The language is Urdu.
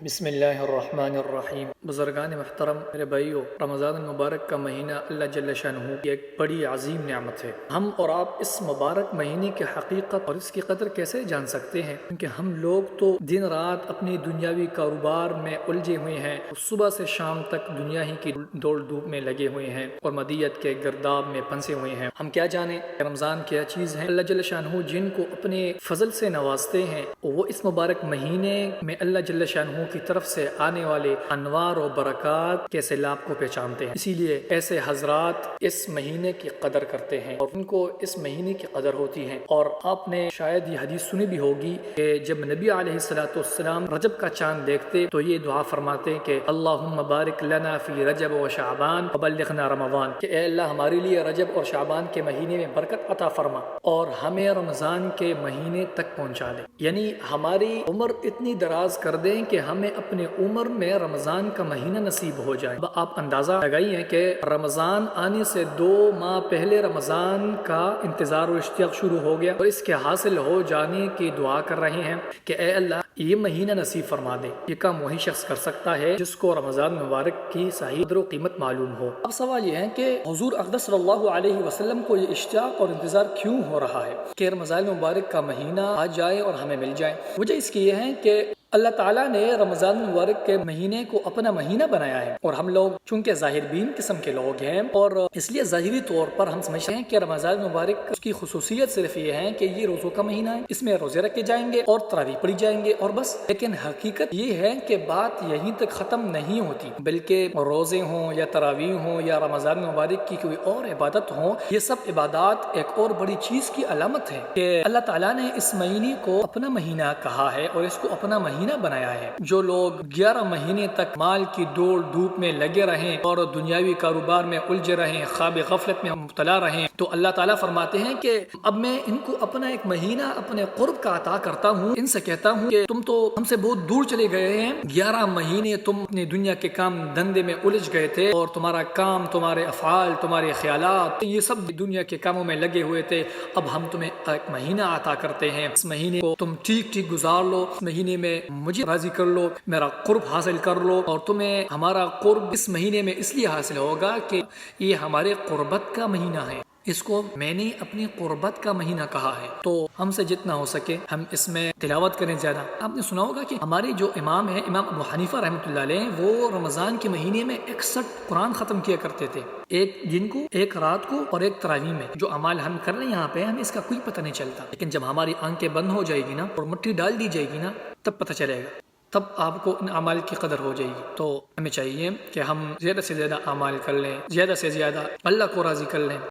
بسم اللہ الرحمن الرحیم۔ بزرگان محترم، میرے بھائیو، رمضان المبارک کا مہینہ اللہ جل شانہ کی ایک بڑی عظیم نعمت ہے۔ ہم اور آپ اس مبارک مہینے کی حقیقت اور اس کی قدر کیسے جان سکتے ہیں؟ کیونکہ ہم لوگ تو دن رات اپنی دنیاوی کاروبار میں الجھے ہوئے ہیں، صبح سے شام تک دنیا ہی کی دوڑ دھوپ میں لگے ہوئے ہیں اور مدیت کے گرداب میں پھنسے ہوئے ہیں۔ ہم کیا جانیں کہ رمضان کیا چیز ہے؟ اللہ جل شانہ جن کو اپنے فضل سے نوازتے ہیں، وہ اس مبارک مہینے میں اللہ جل شانہ کی طرف سے آنے والے انوار و برکات کے سیلاب کو پہچانتے ہیں۔ اسی لیے ایسے حضرات اس مہینے کی قدر کرتے ہیں اور ان کو اس مہینے کی قدر ہوتی ہے۔ اور آپ نے شاید یہ حدیث سنی بھی ہوگی کہ جب نبی علیہ الصلوۃ والسلام رجب کا چاند دیکھتے تو یہ دعا فرماتے کہ اللہم بارک لنا فی رجب و شعبان وبلغنا رمضان، کہ اے اللہ ہمارے لیے رجب اور شعبان کے مہینے میں برکت عطا فرما اور ہمیں رمضان کے مہینے تک پہنچا دے، یعنی ہماری عمر اتنی دراز کر دیں کہ ہمیں اپنے عمر میں رمضان کا مہینہ نصیب ہو جائے۔ اب آپ اندازہ لگائیے کہ رمضان آنے سے 2 ماہ پہلے رمضان کا انتظار و اشتیاق شروع ہو گیا اور اس کے حاصل ہو جانے کی دعا کر رہے ہیں کہ اے اللہ یہ مہینہ نصیب فرما دے۔ یہ کام وہی شخص کر سکتا ہے جس کو رمضان مبارک کی صحیح قدر و قیمت معلوم ہو۔ اب سوال یہ ہے کہ حضور اقدس صلی اللہ علیہ وسلم کو یہ اشتیاق اور انتظار کیوں ہو رہا ہے کہ رمضان مبارک کا مہینہ آ جائے اور ہمیں مل جائے؟ وجہ اس کی یہ ہے کہ اللہ تعالیٰ نے رمضان مبارک کے مہینے کو اپنا مہینہ بنایا ہے اور ہم لوگ چونکہ ظاہر بین قسم کے لوگ ہیں اور اس لیے ظاہری طور پر ہم سمجھتے ہیں کہ رمضان مبارک اس کی خصوصیت صرف یہ ہے کہ یہ روزوں کا مہینہ ہے، اس میں روزے رکھے جائیں گے اور تراویح پڑھی جائیں گے اور بس۔ لیکن حقیقت یہ ہے کہ بات یہیں تک ختم نہیں ہوتی، بلکہ روزے ہوں یا تراویح ہوں یا رمضان مبارک کی کوئی اور عبادت ہوں، یہ سب عبادات ایک اور بڑی چیز کی علامت ہے کہ اللہ تعالیٰ نے اس مہینے کو اپنا مہینہ کہا ہے اور اس کو اپنا مہینہ بنایا ہے۔ جو لوگ 11 مہینے تک مال کی دوڑ دھوپ میں لگے رہیں اور دنیاوی کاروبار میں الجھے رہیں، خواب غفلت میں مبتلا رہیں، تو اللہ تعالیٰ فرماتے ہیں کہ اب میں ان کو اپنا ایک مہینہ اپنے قرب کا عطا کرتا ہوں، ان سے کہتا ہوں کہ تم تو ہم سے بہت دور چلے گئے ہیں، 11 مہینے تم اپنی دنیا کے کام دھندے میں الجھ گئے تھے اور تمہارا کام، تمہارے افعال، تمہارے خیالات یہ سب دنیا کے کاموں میں لگے ہوئے تھے۔ اب ہم تمہیں ایک مہینہ عطا کرتے ہیں، اس مہینے کو تم ٹھیک ٹھیک گزار لو، اس مہینے میں مجھے راضی کر لو، میرا قرب حاصل کر لو، اور تمہیں ہمارا قرب اس مہینے میں اس لیے حاصل ہوگا کہ یہ ہمارے قربت کا مہینہ ہے، اس کو میں نے اپنی قربت کا مہینہ کہا ہے۔ تو ہم سے جتنا ہو سکے ہم اس میں تلاوت کریں زیادہ۔ آپ نے سنا ہوگا کہ ہمارے جو امام ہیں، امام ابو حنیفہ رحمۃ اللہ علیہ، وہ رمضان کے مہینے میں 61 قرآن ختم کیا کرتے تھے، ایک دن کو، ایک رات کو اور ایک تراویح میں۔ جو اعمال ہم کر رہے ہیں یہاں پہ ہمیں اس کا کوئی پتہ نہیں چلتا، لیکن جب ہماری آنکھیں بند ہو جائے گی نا اور مٹھی ڈال دی جائے گی نا تب پتہ چلے گا، تب آپ کو ان اعمال کی قدر ہو جائے گی۔ تو ہمیں چاہیے کہ ہم زیادہ سے زیادہ اعمال کر لیں، زیادہ سے زیادہ اللہ کو راضی کر لیں۔